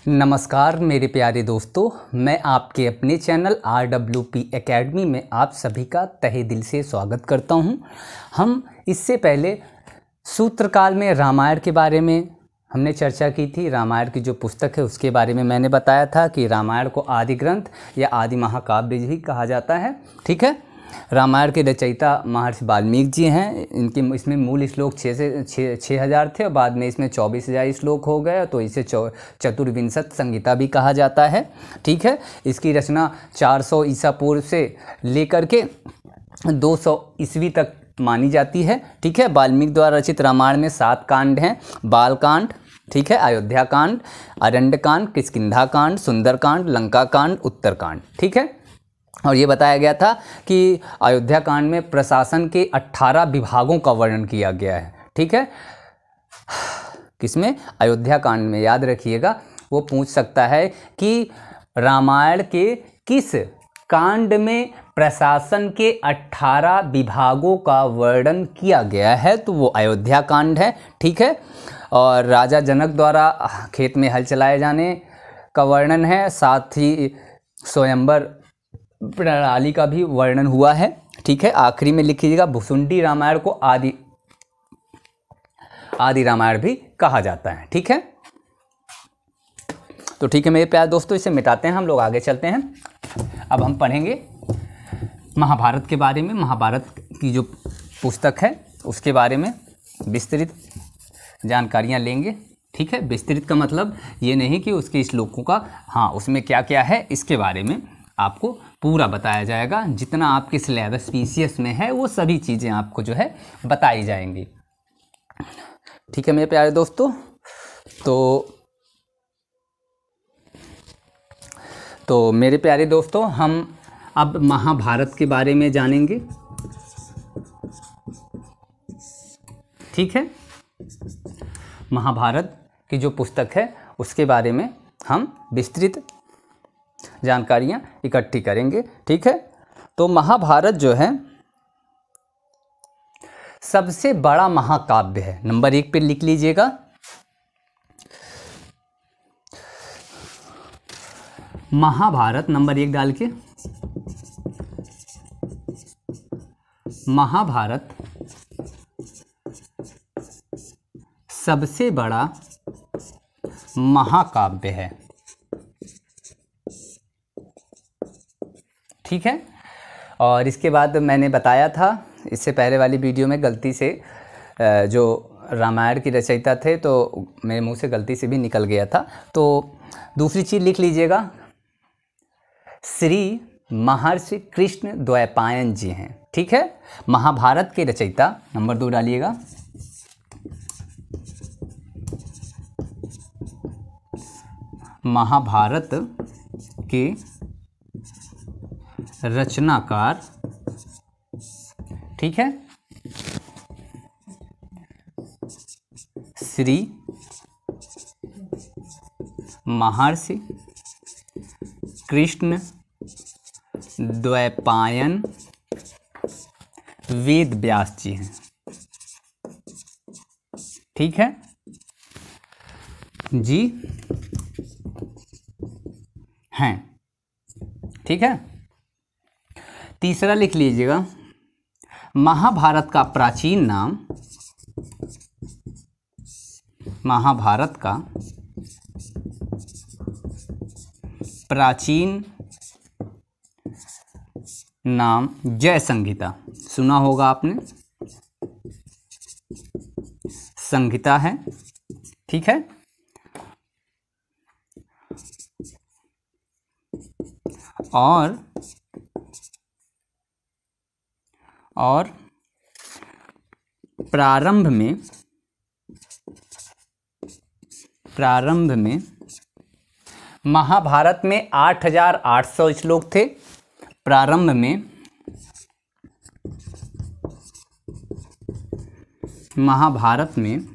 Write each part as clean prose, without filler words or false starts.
नमस्कार मेरे प्यारे दोस्तों, मैं आपके अपने चैनल RWP एकेडमी में आप सभी का तहे दिल से स्वागत करता हूं। हम इससे पहले सूत्रकाल में रामायण के बारे में हमने चर्चा की थी। रामायण की जो पुस्तक है उसके बारे में मैंने बताया था कि रामायण को आदि ग्रंथ या आदि महाकाव्य भी कहा जाता है। ठीक है, रामायण के रचयिता महर्षि वाल्मीकि जी हैं। इनके इसमें मूल श्लोक 6,000 थे और बाद में इसमें 24,000 श्लोक हो गए, तो इसे चतुर्विंशत संहिता भी कहा जाता है। ठीक है, इसकी रचना 400 ईसा पूर्व से लेकर के 200 ईस्वी तक मानी जाती है। ठीक है, वाल्मीकि द्वारा रचित रामायण में 7 कांड हैं। बालकांड, ठीक है, अयोध्या कांड, अरण्य कांड, किष्किंधा कांड, सुंदर कांड, लंका कांड, उत्तरकांड। ठीक है, और ये बताया गया था कि अयोध्या कांड में प्रशासन के 18 विभागों का वर्णन किया गया है। ठीक है, किसमें? अयोध्या कांड में। याद रखिएगा, वो पूछ सकता है कि रामायण के किस कांड में प्रशासन के 18 विभागों का वर्णन किया गया है, तो वो अयोध्या कांड है। ठीक है, और राजा जनक द्वारा खेत में हल चलाए जाने का वर्णन है, साथ ही स्वयंवर प्रणाली का भी वर्णन हुआ है। ठीक है, आखिरी में लिख लीजिएगा, भुसुंडी रामायण को आदि रामायण भी कहा जाता है। ठीक है, तो ठीक है मेरे प्यारे दोस्तों, इसे मिटाते हैं, हम लोग आगे चलते हैं। अब हम पढ़ेंगे महाभारत के बारे में। महाभारत की जो पुस्तक है उसके बारे में विस्तृत जानकारियाँ लेंगे। ठीक है, विस्तृत का मतलब ये नहीं कि उसके श्लोकों का, हाँ, उसमें क्या क्या है इसके बारे में आपको पूरा बताया जाएगा। जितना आपके सिलेबस PCS में है वो सभी चीज़ें आपको जो है बताई जाएंगी। ठीक है मेरे प्यारे दोस्तों, तो मेरे प्यारे दोस्तों, हम अब महाभारत के बारे में जानेंगे। ठीक है, महाभारत की जो पुस्तक है उसके बारे में हम विस्तृत जानकारियाँ इकट्ठी करेंगे। ठीक है, तो महाभारत जो है सबसे बड़ा महाकाव्य है। नंबर 1 पे लिख लीजिएगा, महाभारत नंबर 1 डाल के, महाभारत सबसे बड़ा महाकाव्य है। ठीक है, और इसके बाद मैंने बताया था इससे पहले वाली वीडियो में, गलती से जो रामायण की रचयिता थे तो मेरे मुंह से गलती से भी निकल गया था, तो दूसरी चीज़ लिख लीजिएगा, श्री महर्षि कृष्ण द्वैपायन जी हैं। ठीक है, महाभारत के रचयिता। नंबर 2 डालिएगा, महाभारत के रचनाकार। ठीक है, श्री महर्षि कृष्ण द्वैपायन वेद व्यास जी हैं। ठीक है जी, हैं। ठीक है, तीसरा लिख लीजिएगा, महाभारत का प्राचीन नाम, महाभारत का प्राचीन नाम जय संहिता। सुना होगा आपने, संहिता है। ठीक है, और प्रारंभ में महाभारत में 8,800 श्लोक थे। प्रारंभ में महाभारत में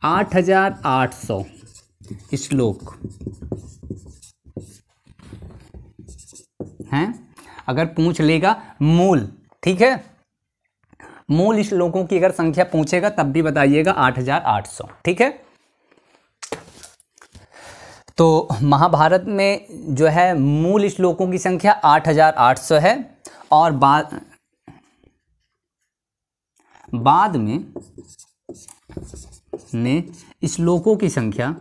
8,800 श्लोक हैं। अगर पूछ लेगा मूल, ठीक है, मूल श्लोकों की अगर संख्या पूछेगा तब भी बताइएगा 8,800। ठीक है, तो महाभारत में जो है मूल श्लोकों की संख्या 8800 है और बाद में श्लोकों की संख्या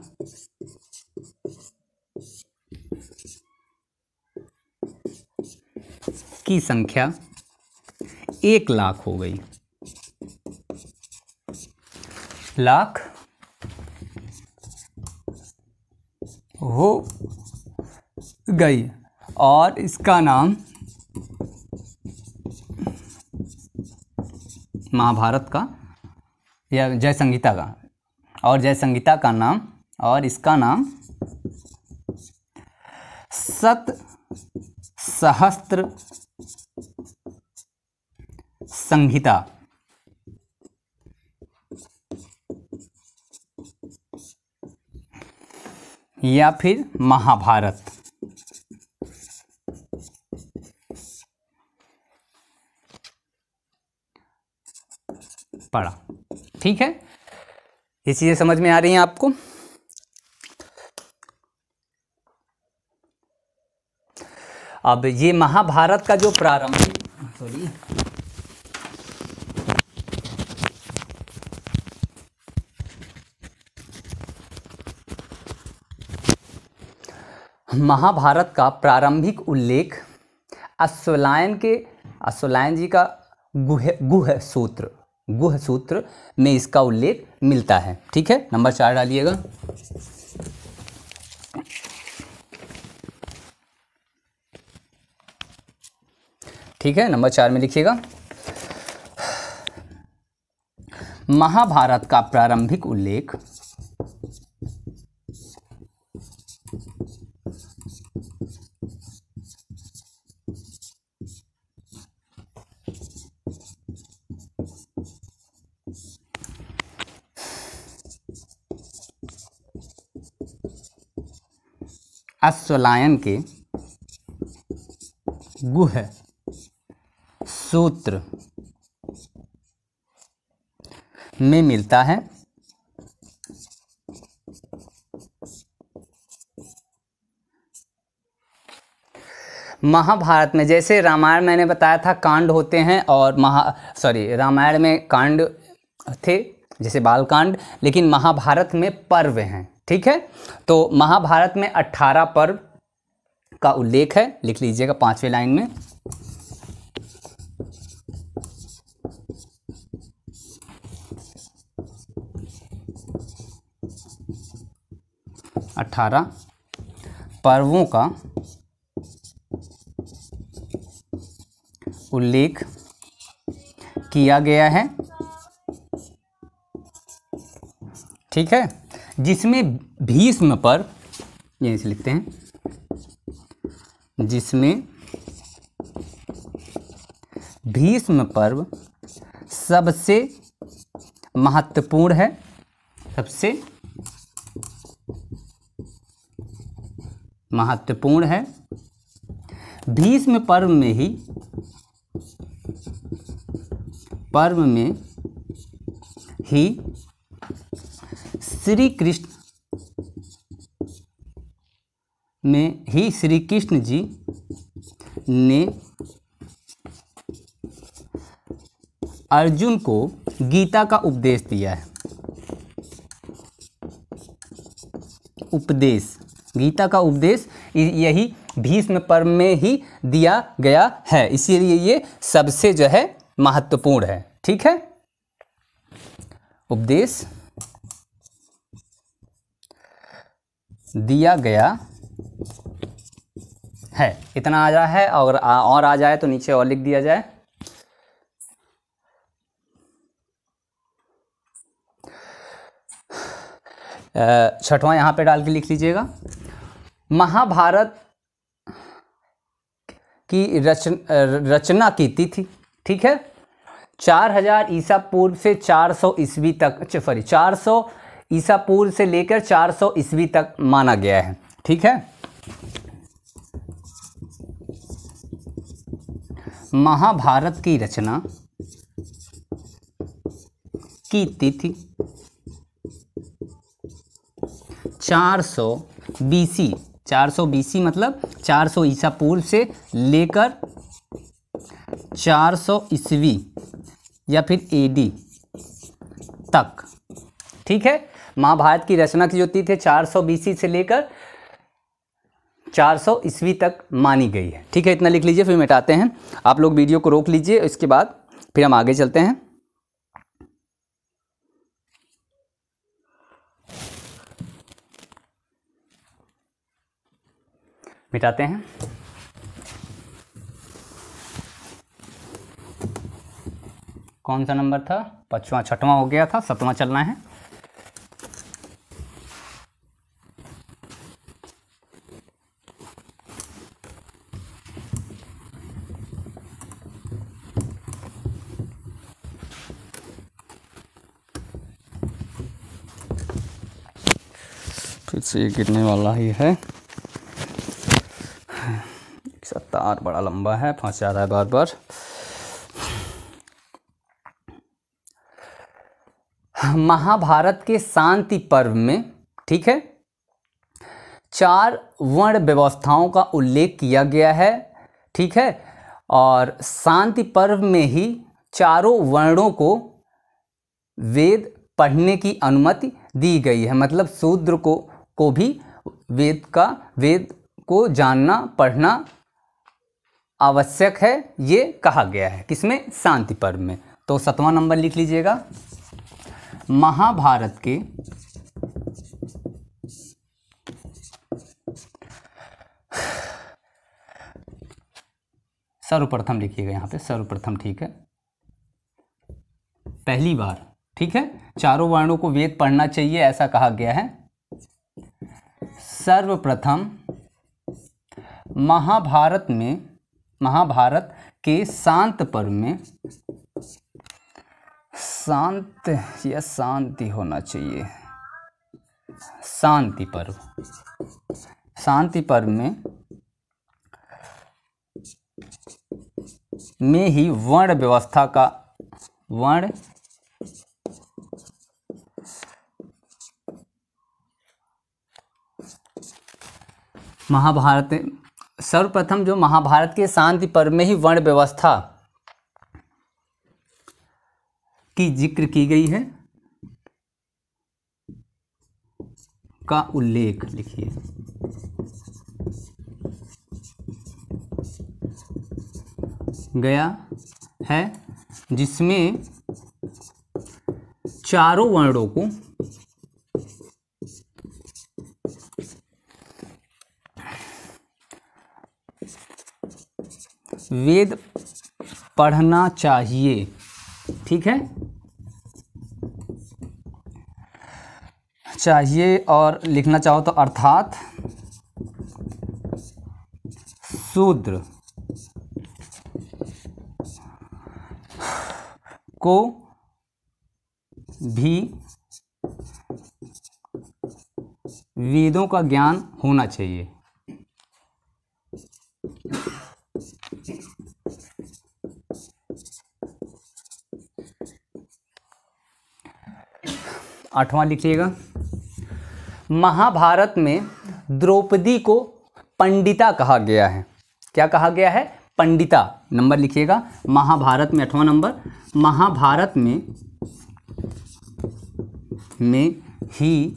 की संख्या 1,00,000 हो गई। लाख हो गई और इसका नाम महाभारत का या जय संहिता का, और जय संहिता का नाम, और इसका नाम सत सहस्त्र संहिता या फिर महाभारत पढ़ा। ठीक है, ये चीज़ें समझ में आ रही हैं आपको? अब ये महाभारत का जो प्रारंभिक महाभारत का प्रारंभिक उल्लेख अश्वलायन जी का गुह सूत्र में इसका उल्लेख मिलता है। ठीक है, नंबर 4 डालिएगा। ठीक है, नंबर 4 में लिखिएगा, महाभारत का प्रारंभिक उल्लेख अश्वलायन के गुह सूत्र में मिलता है। महाभारत में जैसे रामायण मैंने बताया था कांड होते हैं, और रामायण में कांड थे जैसे बालकांड, लेकिन महाभारत में पर्व हैं। ठीक है, तो महाभारत में 18 पर्व का उल्लेख है, लिख लीजिएगा 5वें लाइन में। अठारह पर्वों का उल्लेख किया गया है। ठीक है, जिसमें भीष्म पर्व, यहीं से लिखते हैं, जिसमें भीष्म पर्व सबसे महत्वपूर्ण है, सबसे महत्वपूर्ण है। भीष्म पर्व में ही श्री कृष्ण जी ने अर्जुन को गीता का उपदेश दिया है। गीता का उपदेश यही भीष्म पर्व में ही दिया गया है, इसीलिए ये सबसे जो है महत्वपूर्ण है। ठीक है, उपदेश दिया गया है, इतना आ रहा है, और आ जाए तो नीचे और लिख दिया जाए। छठवां यहाँ पे डाल के लिख लीजिएगा, महाभारत की रचना की तिथि। ठीक है, 4000 ईसा पूर्व से 400 ईस्वी तक, 400 ईसा पूर्व से लेकर 400 ईस्वी तक माना गया है। ठीक है, महाभारत की रचना की तिथि 400 BC, 400 BC मतलब 400 ईसा पूर्व से लेकर 400 ईस्वी या फिर AD तक। ठीक है, महाभारत की रचना की जो तिथि है 400 BC से लेकर 400 ईस्वी तक मानी गई है। ठीक है, इतना लिख लीजिए, फिर मिटाते हैं। आप लोग वीडियो को रोक लीजिए, इसके बाद फिर हम आगे चलते हैं। मिटाते हैं। कौन सा नंबर था? 5वां, 6वां हो गया था, 7वां चलना है। फिर से ये गिरने वाला ही है। इसका तार बड़ा लंबा है, फंस जा रहा है बार बार। महाभारत के शांति पर्व में, ठीक है, 4 वर्ण व्यवस्थाओं का उल्लेख किया गया है। ठीक है, और शांति पर्व में ही चारों वर्णों को वेद पढ़ने की अनुमति दी गई है। मतलब शूद्र को भी वेद को जानना पढ़ना आवश्यक है, ये कहा गया है। किसमें? शांति पर्व में। तो 7वां नंबर लिख लीजिएगा। महाभारत के सर्वप्रथम लिखिएगा यहाँ पे, सर्वप्रथम। ठीक है, पहली बार। ठीक है, चारों वर्णों को वेद पढ़ना चाहिए, ऐसा कहा गया है। सर्वप्रथम महाभारत के शांत पर्व में, शांत या शांति होना चाहिए, शांति पर्व में ही वर्ण व्यवस्था का सर्वप्रथम जो महाभारत के शांति पर्व में ही वर्ण व्यवस्था की जिक्र की गई है का उल्लेख लिखिए। गया है, जिसमें चारों वर्णों को वेद पढ़ना चाहिए। ठीक है, चाहिए, और लिखना चाहो तो अर्थात शूद्र को भी वेदों का ज्ञान होना चाहिए। आठवां लिखिएगा। महाभारत में द्रौपदी को पंडिता कहा गया है। क्या कहा गया है? पंडिता। नंबर लिखिएगा। महाभारत में 8वां नंबर, महाभारत में ही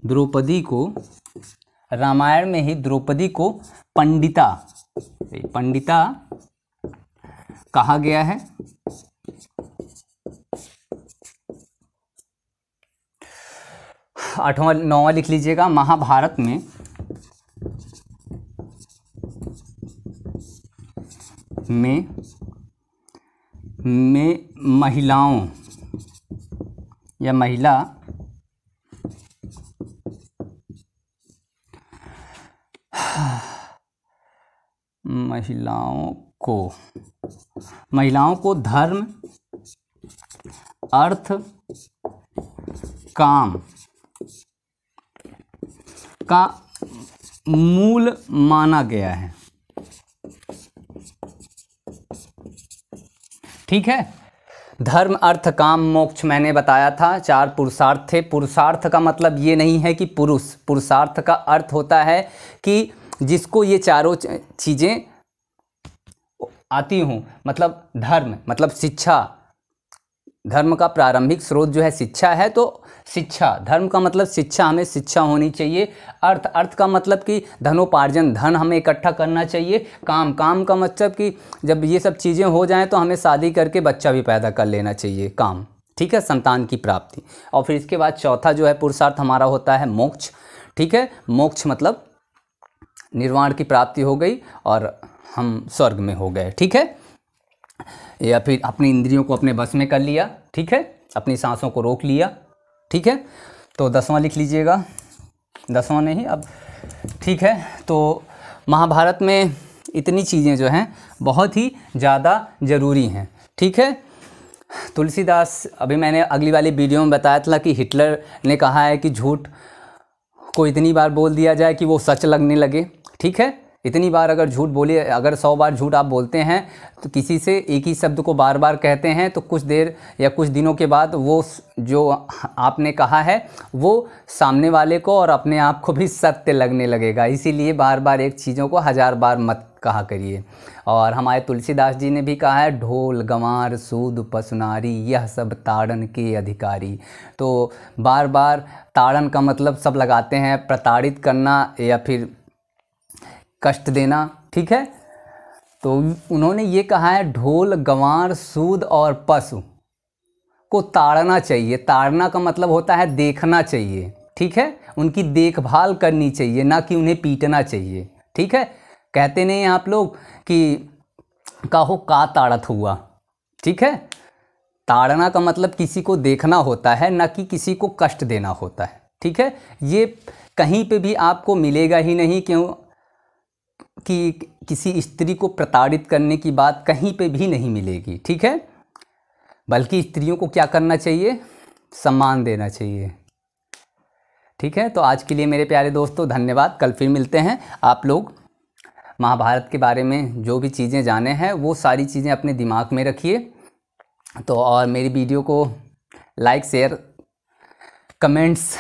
द्रौपदी को, रामायण में ही द्रौपदी को पंडिता कहा गया है। 8वां 9वां लिख लीजिएगा। महाभारत में महिलाओं या महिलाओं को धर्म, अर्थ, काम का मूल माना गया है। ठीक है, धर्म अर्थ काम मोक्ष मैंने बताया था, 4 पुरुषार्थ थे। पुरुषार्थ का मतलब ये नहीं है कि पुरुष, पुरुषार्थ का अर्थ होता है कि जिसको ये चारों चीज़ें आती हों। मतलब धर्म मतलब शिक्षा, धर्म का प्रारंभिक स्रोत जो है शिक्षा है, तो शिक्षा, धर्म का मतलब शिक्षा, हमें शिक्षा होनी चाहिए। अर्थ, अर्थ का मतलब कि धनोपार्जन, धन हमें इकट्ठा करना चाहिए। काम, काम का मतलब कि जब ये सब चीज़ें हो जाएं तो हमें शादी करके बच्चा भी पैदा कर लेना चाहिए, काम, ठीक है, संतान की प्राप्ति। और फिर इसके बाद चौथा जो है पुरुषार्थ हमारा होता है मोक्ष, ठीक है। मोक्ष मतलब निर्वाण की प्राप्ति हो गई और हम स्वर्ग में हो गए, ठीक है, या फिर अपनी इंद्रियों को अपने बस में कर लिया, ठीक है, अपनी सांसों को रोक लिया, ठीक है। तो 10वां लिख लीजिएगा, 10वां नहीं अब, ठीक है। तो महाभारत में इतनी चीज़ें जो हैं बहुत ही ज़्यादा ज़रूरी हैं, ठीक है। तुलसीदास, अभी मैंने अगली वाली वीडियो में बताया था कि हिटलर ने कहा है कि झूठ को इतनी बार बोल दिया जाए कि वो सच लगने लगे, ठीक है। इतनी बार अगर झूठ बोलिए, अगर 100 बार झूठ आप बोलते हैं तो किसी से एक ही शब्द को बार बार कहते हैं तो कुछ देर या कुछ दिनों के बाद वो जो आपने कहा है वो सामने वाले को और अपने आप को भी सत्य लगने लगेगा। इसीलिए बार बार एक चीज़ों को 1000 बार मत कहा करिए। और हमारे तुलसीदास जी ने भी कहा है, ढोल गंवार सूद पसुनारी यह सब ताड़न के अधिकारी। तो बार बार ताड़न का मतलब सब लगाते हैं प्रताड़ित करना या फिर कष्ट देना, ठीक है। तो उन्होंने ये कहा है ढोल गंवार सूद और पशु को ताड़ना चाहिए। ताड़ना का मतलब होता है देखना चाहिए, ठीक है, उनकी देखभाल करनी चाहिए, ना कि उन्हें पीटना चाहिए, ठीक है। कहते नहीं आप लोग कि काहो का ताड़त हुआ, ठीक है। ताड़ना का मतलब किसी को देखना होता है, ना कि किसी को कष्ट देना होता है, ठीक है। ये कहीं पे भी आपको मिलेगा ही नहीं, क्यों कि किसी स्त्री को प्रताड़ित करने की बात कहीं पे भी नहीं मिलेगी, ठीक है। बल्कि स्त्रियों को क्या करना चाहिए, सम्मान देना चाहिए, ठीक है। तो आज के लिए मेरे प्यारे दोस्तों धन्यवाद। कल फिर मिलते हैं। आप लोग महाभारत के बारे में जो भी चीज़ें जाने हैं वो सारी चीज़ें अपने दिमाग में रखिए। तो और मेरी वीडियो को लाइक शेयर कमेंट्स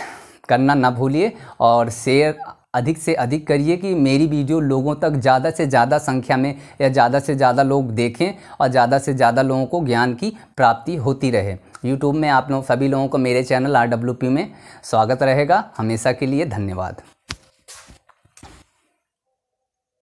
करना ना भूलिए और शेयर अधिक से अधिक करिए कि मेरी वीडियो लोगों तक ज़्यादा से ज़्यादा संख्या में या ज़्यादा से ज़्यादा लोग देखें और ज़्यादा से ज़्यादा लोगों को ज्ञान की प्राप्ति होती रहे। यूट्यूब में आप लोग सभी लोगों को मेरे चैनल RWP में स्वागत रहेगा। हमेशा के लिए धन्यवाद।